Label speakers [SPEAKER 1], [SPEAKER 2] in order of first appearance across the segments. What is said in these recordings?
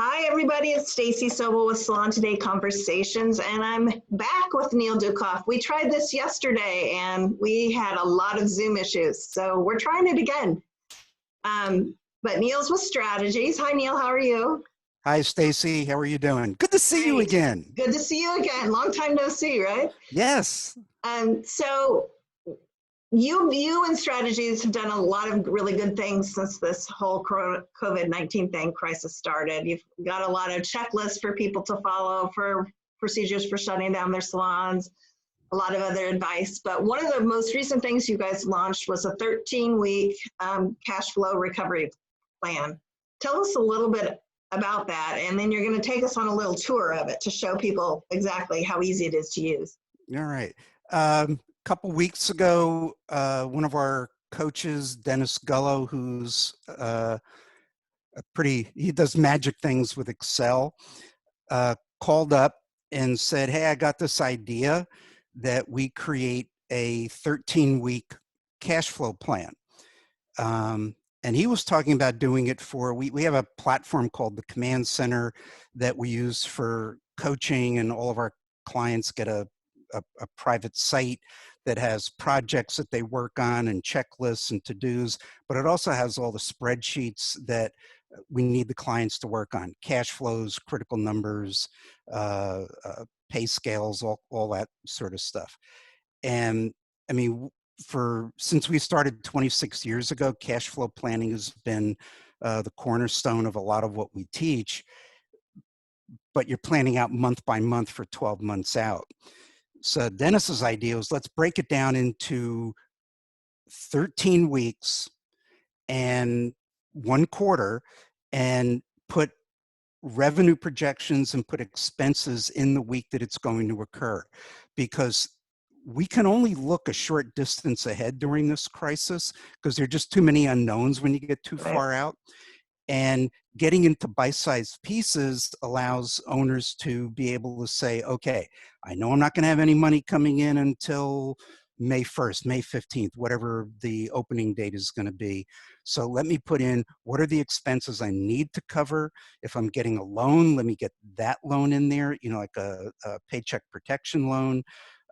[SPEAKER 1] Hi, everybody. It's Stacy Sobel with Salon Today Conversations, and I'm back with Neil Ducoff. We tried this yesterday, and we had a lot of Zoom issues, so we're trying it again. But Neil's with Strategies. Hi, Neil. How are you?
[SPEAKER 2] Hi, Stacy. How are you doing? Good to see you again.
[SPEAKER 1] Good to see you again. Long time no see, right?
[SPEAKER 2] Yes.
[SPEAKER 1] So you and Strategies have done a lot of really good things since this whole COVID-19 thing crisis started. You've got a lot of checklists for people to follow, for procedures for shutting down their salons, a lot of other advice. But one of the most recent things you guys launched was a 13-week cash flow recovery plan. Tell us a little bit about that, and then you're going to take us on a little tour of it to show people exactly how easy it is to use.
[SPEAKER 2] All right. Couple weeks ago, one of our coaches, Dennis Gullo, who's he does magic things with Excel, called up and said, hey, I got this idea that we create a 13-week cash flow plan. And he was talking about doing it for, we have a platform called the Command Center that we use for coaching, and all of our clients get a private site that has projects that they work on and checklists and to-dos, but it also has all the spreadsheets that we need the clients to work on: cash flows, critical numbers, pay scales, all that sort of stuff. And I mean, since we started 26 years ago, cash flow planning has been the cornerstone of a lot of what we teach, but you're planning out month by month for 12 months out. So Dennis's idea was, let's break it down into 13 weeks and 1 quarter, and put revenue projections and put expenses in the week that it's going to occur, because we can only look a short distance ahead during this crisis because there are just too many unknowns when you get too far out. And getting into bite-sized pieces allows owners to be able to say, okay, I know I'm not going to have any money coming in until May 1st, May 15th, whatever the opening date is going to be. So let me put in, what are the expenses I need to cover? If I'm getting a loan, let me get that loan in there, you know, like a paycheck protection loan.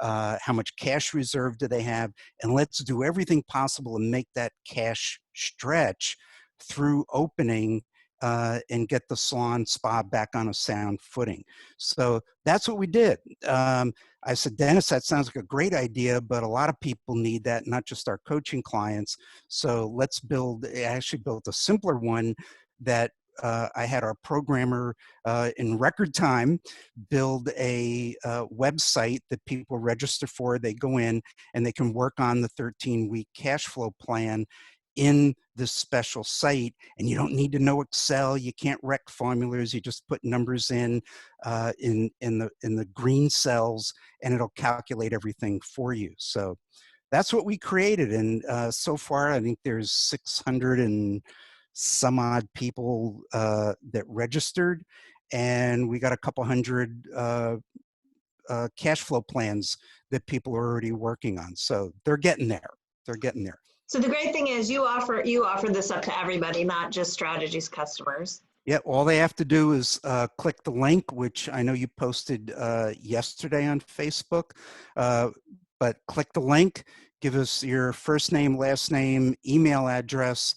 [SPEAKER 2] How much cash reserve do they have? And let's do everything possible and make that cash stretch through opening and get the salon spa back on a sound footing. So that's what we did. I said, Dennis, that sounds like a great idea, but a lot of people need that, not just our coaching clients. So let's I actually built a simpler one that I had our programmer in record time build a website that people register for. They go in and they can work on the 13-week cash flow plan in this special site, and you don't need to know Excel. You can't rec formulas. You just put numbers in the green cells, and it'll calculate everything for you. So that's what we created, and so far I think there's 600 and some odd people that registered, and we got a couple hundred cash flow plans that people are already working on. So they're getting there. They're getting there.
[SPEAKER 1] So the great thing is you offer this up to everybody, not just Strategies customers.
[SPEAKER 2] Yeah, all they have to do is click the link, which I know you posted yesterday on Facebook, but click the link, give us your first name, last name, email address,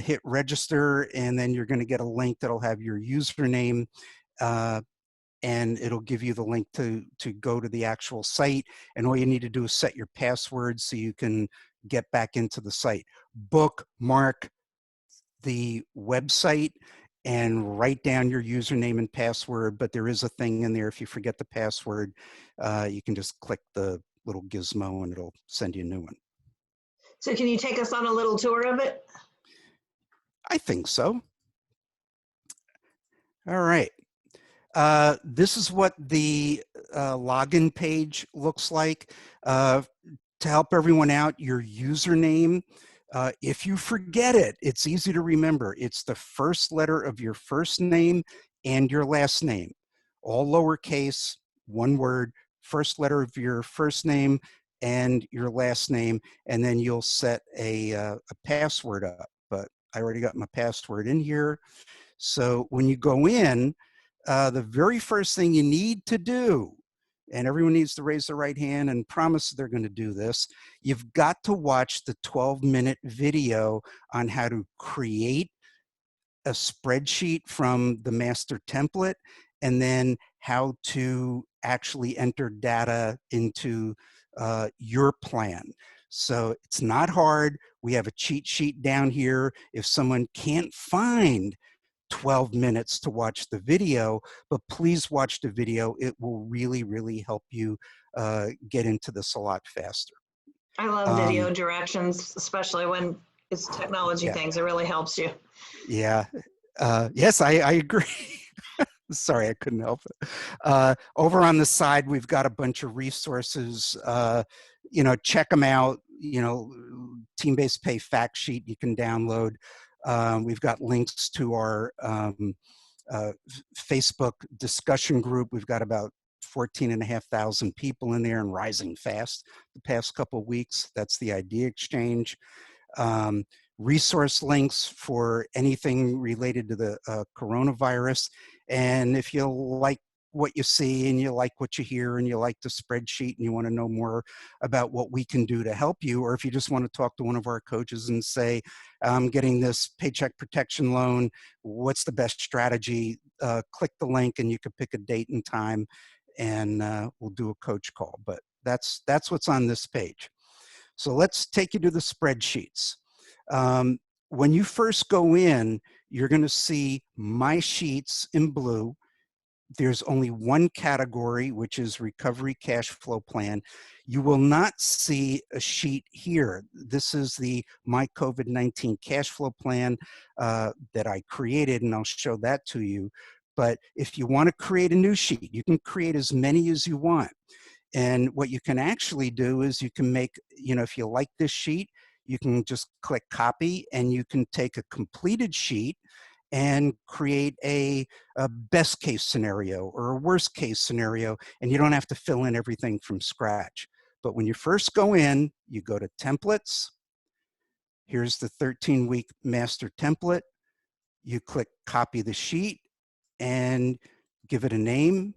[SPEAKER 2] hit register, and then you're going to get a link that'll have your username, and it'll give you the link to go to the actual site. And all you need to do is set your password so you can get back into the site. Bookmark the website and write down your username and password, but there is a thing in there. If you forget the password, you can just click the little gizmo and it'll send you a new one.
[SPEAKER 1] So can you take us on a little tour of it?
[SPEAKER 2] I think so. All right. This is what the login page looks like. To help everyone out, your username, if you forget it, it's easy to remember. It's the first letter of your first name and your last name. All lowercase, one word, first letter of your first name and your last name, and then you'll set a password up. But I already got my password in here. So when you go in, the very first thing you need to do, and everyone needs to raise their right hand and promise they're going to do this, you've got to watch the 12-minute video on how to create a spreadsheet from the master template, and then how to actually enter data into your plan. So it's not hard. We have a cheat sheet down here. If someone can't find 12 minutes to watch the video, but please watch the video. It will really, really help you get into this a lot faster.
[SPEAKER 1] I love video directions, especially when it's technology
[SPEAKER 2] Yeah,
[SPEAKER 1] things. It really helps you.
[SPEAKER 2] yeah. Yes, I agree. Sorry, I couldn't help it. Over on the side, we've got a bunch of resources. Check them out. Team-based pay fact sheet you can download. We've got links to our Facebook discussion group. We've got about 14,500 people in there and rising fast the past couple of weeks. That's the idea exchange. Resource links for anything related to the coronavirus. And if you like what you see and you like what you hear and you like the spreadsheet and you want to know more about what we can do to help you, or if you just want to talk to one of our coaches and say, I'm getting this paycheck protection loan, what's the best strategy? Click the link and you can pick a date and time and we'll do a coach call. But that's what's on this page. So let's take you to the spreadsheets. When you first go in, you're going to see My Sheets in blue. There's only one category, which is Recovery Cash Flow Plan. You will not see a sheet here. This is the My COVID-19 Cash Flow Plan that I created, and I'll show that to you. But if you want to create a new sheet, you can create as many as you want. And what you can actually do is you can make, if you like this sheet, you can just click copy and you can take a completed sheet and create a best case scenario or a worst case scenario, and you don't have to fill in everything from scratch. But when you first go in, you go to templates. Here's the 13-week master template. You click copy the sheet and give it a name.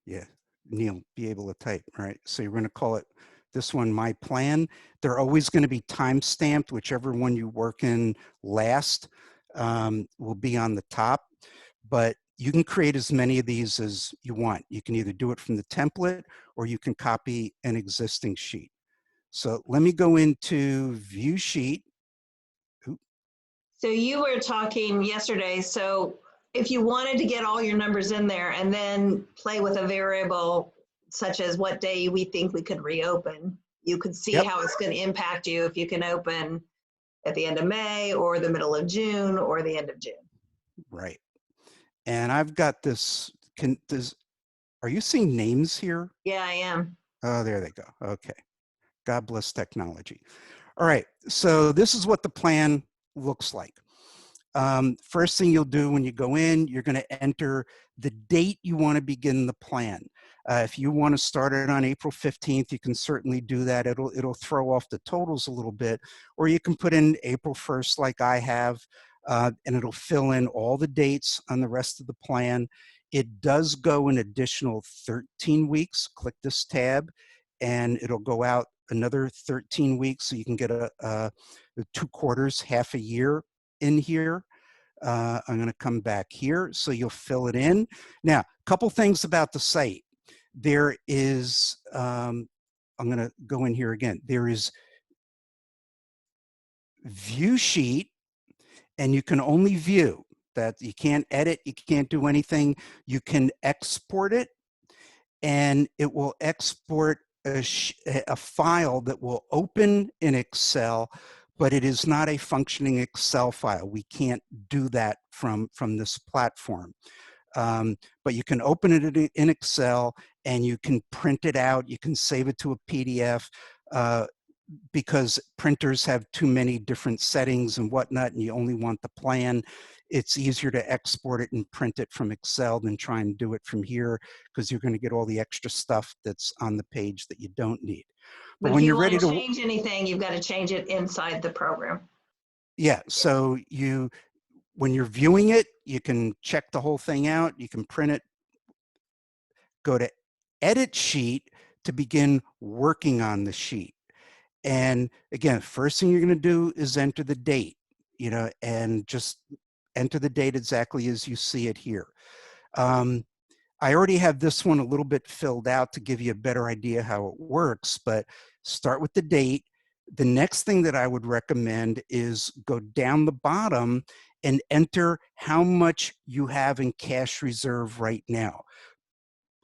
[SPEAKER 2] Yeah, Neil, be able to type, right? So you're going to call it this one, My Plan. They're always going to be time stamped. Whichever one you work in last will be on the top. But you can create as many of these as you want. You can either do it from the template or you can copy an existing sheet. So let me go into View Sheet.
[SPEAKER 1] So you were talking yesterday, so if you wanted to get all your numbers in there and then play with a variable such as what day we think we could reopen, you could see
[SPEAKER 2] Yep.
[SPEAKER 1] how it's going to impact you if you can open at the end of May or the middle of June or the end of June.
[SPEAKER 2] Right. And I've got this, are you seeing names here?
[SPEAKER 1] Yeah, I am.
[SPEAKER 2] Oh, there they go. Okay. God bless technology. All right. So this is what the plan looks like. First thing you'll do when you go in, you're going to enter the date you want to begin the plan. If you want to start it on April 15th, you can certainly do that. It'll throw off the totals a little bit, or you can put in April 1st like I have, and it'll fill in all the dates on the rest of the plan. It does go an additional 13 weeks. Click this tab and it'll go out another 13 weeks, so you can get a 2 quarters, half a year in here. I'm going to come back here, so you'll fill it in. Now, a couple things about the site. There is, I'm going to go in here again. There is View Sheet, and you can only view that. You can't edit, you can't do anything. You can export it, and it will export a file that will open in Excel, but it is not a functioning Excel file. We can't do that from this platform. But you can open it in Excel and you can print it out. You can save it to a PDF because printers have too many different settings and whatnot, and you only want the plan. It's easier to export it and print it from Excel than try and do it from here, because you're going to get all the extra stuff that's on the page that you don't need.
[SPEAKER 1] But
[SPEAKER 2] when
[SPEAKER 1] if you
[SPEAKER 2] you're
[SPEAKER 1] want
[SPEAKER 2] ready
[SPEAKER 1] to
[SPEAKER 2] to
[SPEAKER 1] change anything, you've got to change it inside the program.
[SPEAKER 2] Yeah, so when you're viewing it, you can check the whole thing out. You can print it, go to edit sheet to begin working on the sheet. And again, first thing you're going to do is enter the date, and just enter the date exactly as you see it here. I already have this one a little bit filled out to give you a better idea how it works, but start with the date. The next thing that I would recommend is go down the bottom and enter how much you have in cash reserve right now.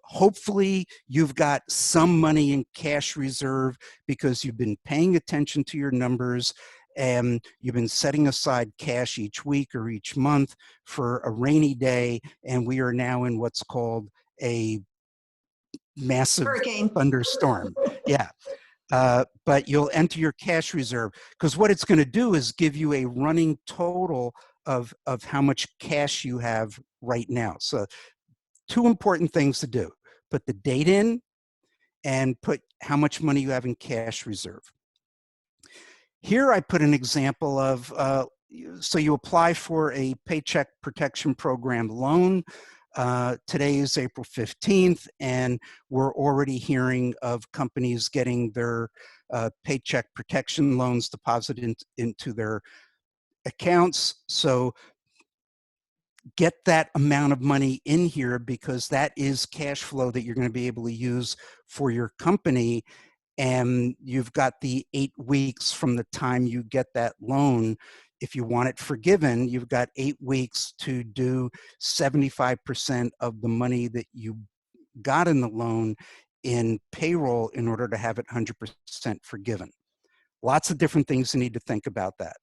[SPEAKER 2] Hopefully you've got some money in cash reserve because you've been paying attention to your numbers and you've been setting aside cash each week or each month for a rainy day, and we are now in what's called a massive
[SPEAKER 1] Hurricane.
[SPEAKER 2] thunderstorm. Yeah. But you'll enter your cash reserve, because what it's going to do is give you a running total of how much cash you have right now. So two important things to do: put the date in and put how much money you have in cash reserve. Here I put an example of, so you apply for a Paycheck Protection Program loan. Today is April 15th, and we're already hearing of companies getting their paycheck protection loans deposited into their accounts. So get that amount of money in here, because that is cash flow that you're going to be able to use for your company. And you've got the 8 weeks from the time you get that loan. If you want it forgiven, you've got 8 weeks to do 75% of the money that you got in the loan in payroll in order to have it 100% forgiven. Lots of different things you need to think about that.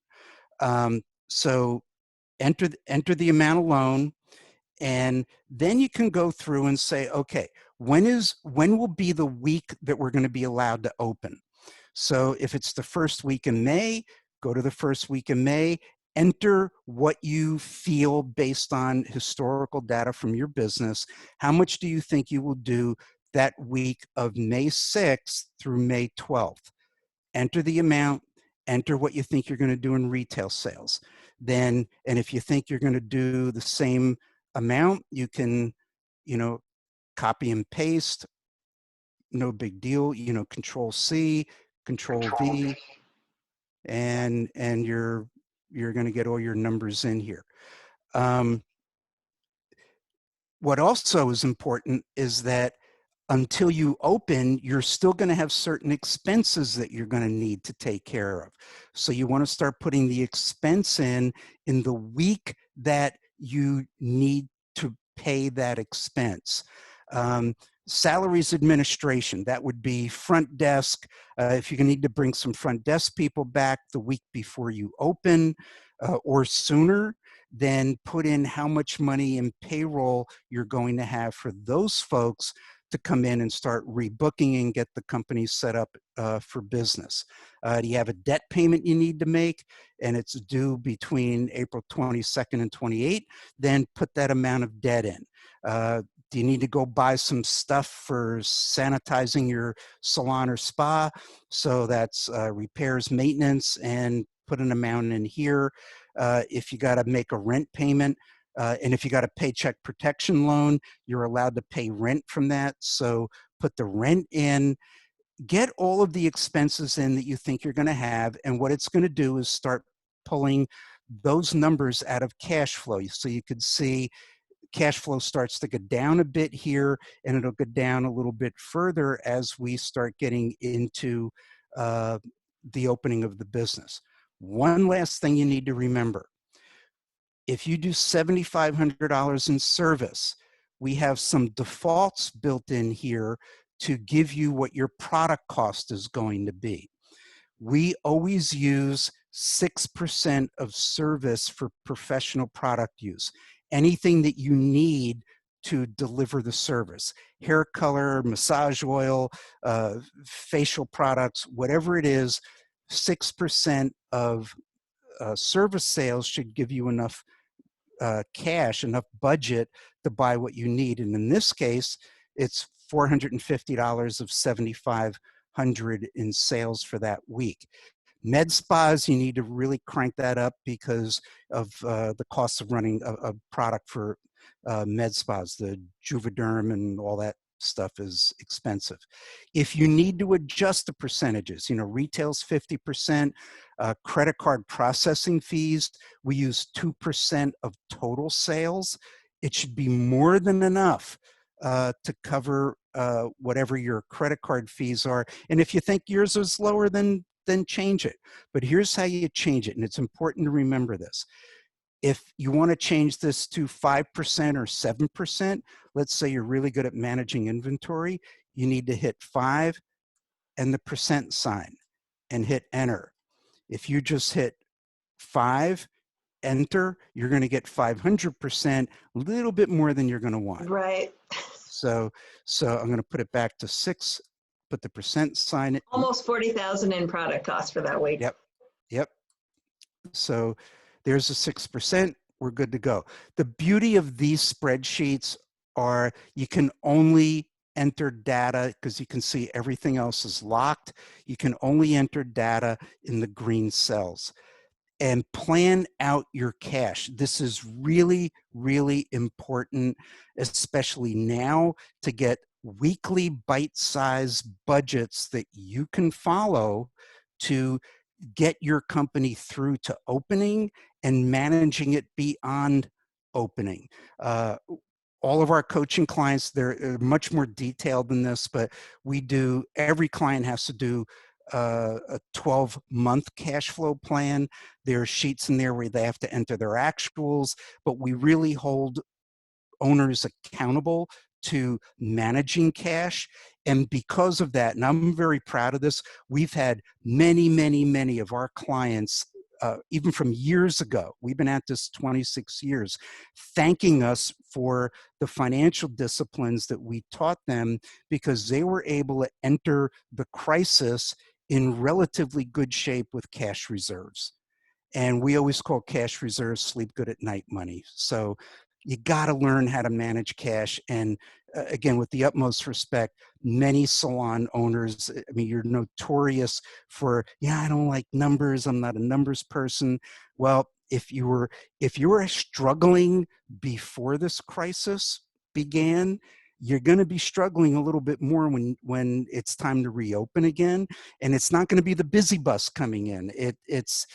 [SPEAKER 2] So enter the amount of loan, and then you can go through and say, okay, when will be the week that we're going to be allowed to open? So if it's the first week in May, go to the first week in May, enter what you feel based on historical data from your business. How much do you think you will do that week of May 6th through May 12th? Enter the amount, enter what you think you're going to do in retail sales. Then, and if you think you're going to do the same amount, you can, copy and paste, no big deal, Control C, Control V, and you're going to get all your numbers in here. What also is important is that until you open, you're still going to have certain expenses that you're going to need to take care of. So you want to start putting the expense in the week that you need to pay that expense. Salaries administration, that would be front desk. If you're going to need to bring some front desk people back the week before you open or sooner, then put in how much money in payroll you're going to have for those folks to come in and start rebooking and get the company set up for business. Do you have a debt payment you need to make and it's due between April 22nd and 28th? Then put that amount of debt in. Do you need to go buy some stuff for sanitizing your salon or spa? So that's repairs, maintenance, and put an amount in here. If you got to make a rent payment, and if you got a paycheck protection loan, you're allowed to pay rent from that. So put the rent in, get all of the expenses in that you think you're going to have. And what it's going to do is start pulling those numbers out of cash flow. So you could see cash flow starts to go down a bit here, and it'll go down a little bit further as we start getting into the opening of the business. One last thing you need to remember: if you do $7,500 in service, we have some defaults built in here to give you what your product cost is going to be. We always use 6% of service for professional product use. Anything that you need to deliver the service: hair color, massage oil, facial products, whatever it is, 6% of service sales should give you enough cash, enough budget to buy what you need. And in this case, it's $450 of $7,500 in sales for that week. Med spas, you need to really crank that up because of the cost of running a product for med spas. The Juvederm and all that stuff is expensive. If you need to adjust the percentages, retail's 50%, credit card processing fees, we use 2% of total sales. It should be more than enough to cover whatever your credit card fees are. And if you think yours is lower, then change it. But here's how you change it, and it's important to remember this. If you want to change this to 5% or 7%, let's say you're really good at managing inventory, you need to hit 5 and the percent sign and hit enter. If you just hit 5, enter, you're going to get 500%, a little bit more than you're going to want.
[SPEAKER 1] Right.
[SPEAKER 2] So I'm going to put it back to 6, put the percent sign.
[SPEAKER 1] Almost 40,000 in product cost for that week.
[SPEAKER 2] Yep. So there's a 6%, we're good to go. The beauty of these spreadsheets are you can only enter data because you can see everything else is locked. You can only enter data in the green cells. And plan out your cash. This is really, really important, especially now, to get weekly bite-sized budgets that you can follow to get your company through to opening and managing it beyond opening. All of our coaching clients, they're much more detailed than this, but every client has to do a 12-month cash flow plan. There are sheets in there where they have to enter their actuals, but we really hold owners accountable to managing cash. And because of that, and I'm very proud of this, we've had many, many, many of our clients, even from years ago, we've been at this 26 years, thanking us for the financial disciplines that we taught them because they were able to enter the crisis in relatively good shape with cash reserves. And we always call cash reserves sleep good at night money. So you got to learn how to manage cash. And again, with the utmost respect, many salon owners, I mean, you're notorious for, I don't like numbers. I'm not a numbers person. Well, if you were struggling before this crisis began, you're going to be struggling a little bit more when it's time to reopen again. And it's not going to be the busy bus coming in. It's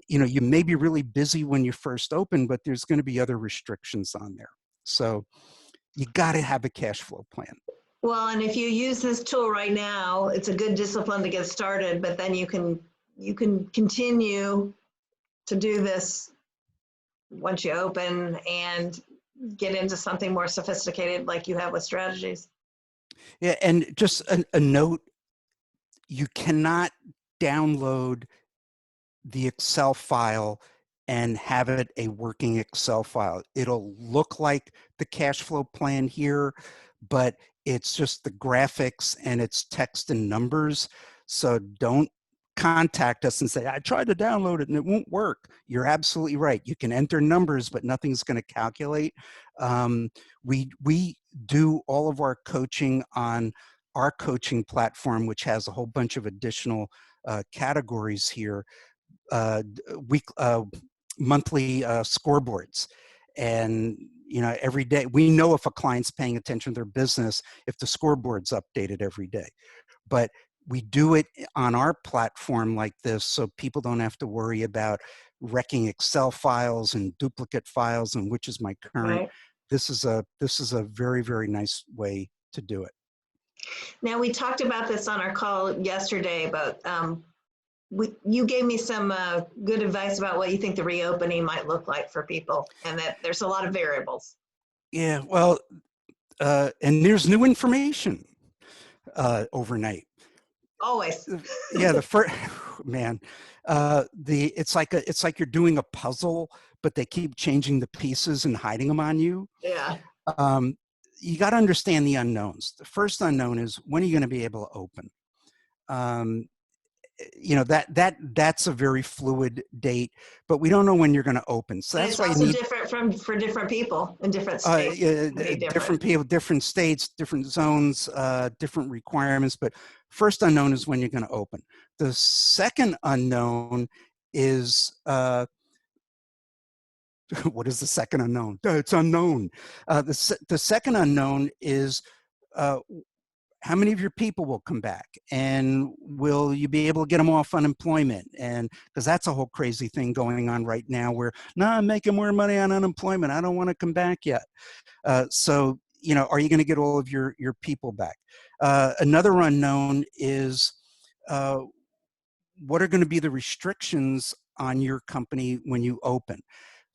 [SPEAKER 2] you may be really busy when you first open, but there's going to be other restrictions on there. So you got to have a cash flow plan.
[SPEAKER 1] Well, and if you use this tool right now, it's a good discipline to get started, but then you can continue to do this once you open and get into something more sophisticated like you have with strategies.
[SPEAKER 2] Yeah, and just a note, you cannot download the Excel file and have it a working Excel file. It'll look like the cash flow plan here, but it's just the graphics and it's text and numbers. So don't contact us and say, I tried to download it and it won't work. You're absolutely right. You can enter numbers, but nothing's going to calculate. We do all of our coaching on our coaching platform, which has a whole bunch of additional categories here, monthly scoreboards. And every day we know if a client's paying attention to their business if the scoreboard's updated every day. But we do it on our platform like this so people don't have to worry about wrecking Excel files and duplicate files and which is my current.
[SPEAKER 1] Right.
[SPEAKER 2] This is a very, very nice way to do it.
[SPEAKER 1] Now, we talked about this on our call yesterday, but you gave me some good advice about what you think the reopening might look like for people, and that there's a lot of variables.
[SPEAKER 2] Yeah, well, and there's new information overnight.
[SPEAKER 1] Always.
[SPEAKER 2] Yeah, the first man, it's like you're doing a puzzle, but they keep changing the pieces and hiding them on you.
[SPEAKER 1] Yeah.
[SPEAKER 2] You got to understand the unknowns. The first unknown is when are you going to be able to open? That's a very fluid date, but we don't know when you're going to open. So that's why you need
[SPEAKER 1] different for different people in different states.
[SPEAKER 2] Different people, different states, different zones, different requirements. But first unknown is when you're going to open. The second unknown is, what is the second unknown? It's unknown. The second unknown is, uh, how many of your people will come back, and will you be able to get them off unemployment? And because that's a whole crazy thing going on right now where, no, I'm making more money on unemployment, I don't want to come back yet. So, you know, are you going to get all of your people back? Another unknown is, what are going to be the restrictions on your company when you open?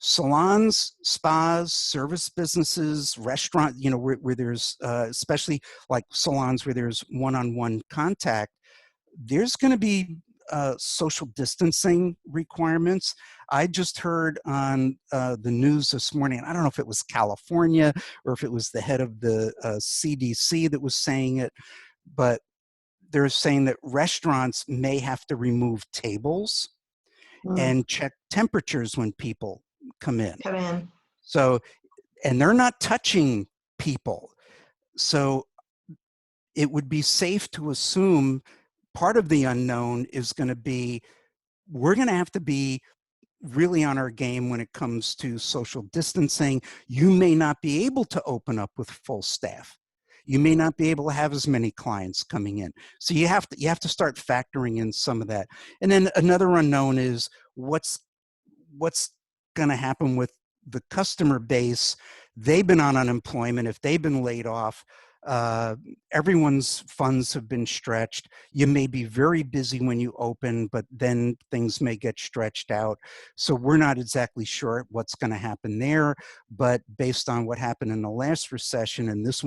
[SPEAKER 2] Salons, spas, service businesses, restaurant, you know, where there's, especially like salons where there's one-on-one contact, there's going to be social distancing requirements. I just heard on the news this morning, I don't know if it was California or if it was the head of the CDC that was saying it, but they're saying that restaurants may have to remove tables
[SPEAKER 1] Mm.
[SPEAKER 2] and check temperatures when people come in.
[SPEAKER 1] Come in.
[SPEAKER 2] So, and they're not touching people. So it would be safe to assume part of the unknown is going to be, we're going to have to be really on our game when it comes to social distancing. You may not be able to open up with full staff. You may not be able to have as many clients coming in. So you have to start factoring in some of that. And then another unknown is what's going to happen with the customer base. They've been on unemployment. If they've been laid off, everyone's funds have been stretched. You may be very busy when you open, but then things may get stretched out. So we're not exactly sure what's going to happen there, but based on what happened in the last recession, and this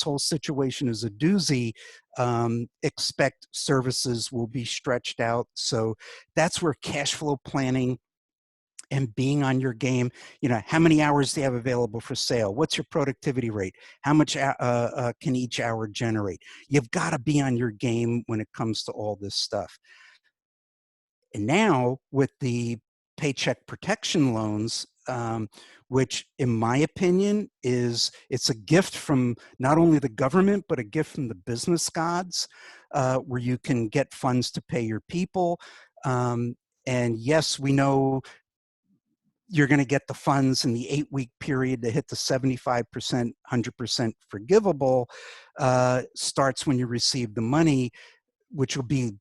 [SPEAKER 2] whole situation is a doozy, expect services will be stretched out. So that's where cash flow planning and being on your game, you know, how many hours do you have available for sale? What's your productivity rate? How much can each hour generate? You've got to be on your game when it comes to all this stuff. And now with the paycheck protection loans, which in my opinion it's a gift from not only the government, but a gift from the business gods, where you can get funds to pay your people. And yes, we know you're going to get the funds in the 8-week period to hit the 75%, 100% forgivable, starts when you receive the money, which will be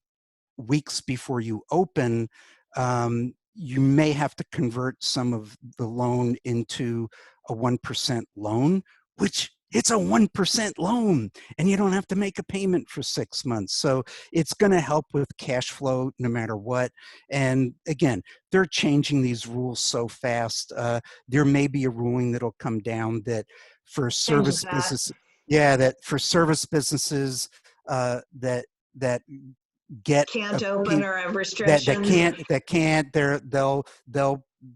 [SPEAKER 2] weeks before you open. You may have to convert some of the loan into a 1% loan, which it's a 1% loan and you don't have to make a payment for 6 months. So it's going to help with cash flow no matter what. And again, they're changing these rules so fast. There may be a ruling that'll come down that for service business, that for service businesges that get
[SPEAKER 1] can't open or have restrictions.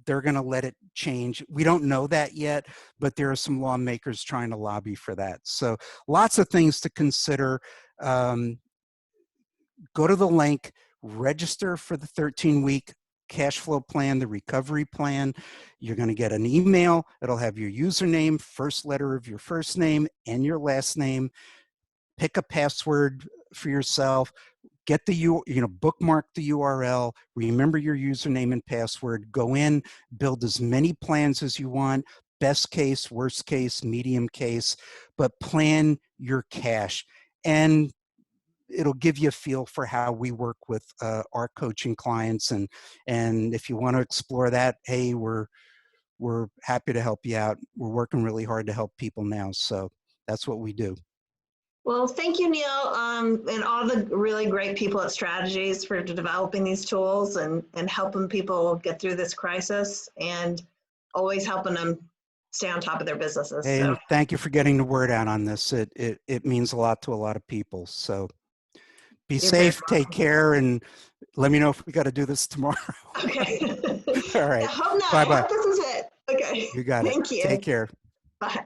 [SPEAKER 2] they're going to let it change. We don't know that yet, but there are some lawmakers trying to lobby for that. So lots of things to consider. Go to the link, register for the 13-week cash flow plan, the recovery plan. You're going to get an email. It'll have your username, first letter of your first name and your last name. Pick a password for yourself. Get the bookmark the URL, remember your username and password, go in, build as many plans as you want, best case, worst case, medium case, but plan your cash. And it'll give you a feel for how we work with our coaching clients. And if you want to explore that, hey, we're happy to help you out. We're working really hard to help people now. So that's what we do.
[SPEAKER 1] Well, thank you, Neil, and all the really great people at Strategies for developing these tools and helping people get through this crisis and always helping them stay on top of their businesses.
[SPEAKER 2] Hey,
[SPEAKER 1] so.
[SPEAKER 2] And thank you for getting the word out on this. It means a lot to a lot of people. So be
[SPEAKER 1] You're
[SPEAKER 2] safe, take care, and let me know if we got to do this tomorrow.
[SPEAKER 1] Okay.
[SPEAKER 2] All right.
[SPEAKER 1] I hope not.
[SPEAKER 2] Bye-bye.
[SPEAKER 1] I hope this is it. Okay.
[SPEAKER 2] You got it.
[SPEAKER 1] Thank you.
[SPEAKER 2] Take care.
[SPEAKER 1] Bye.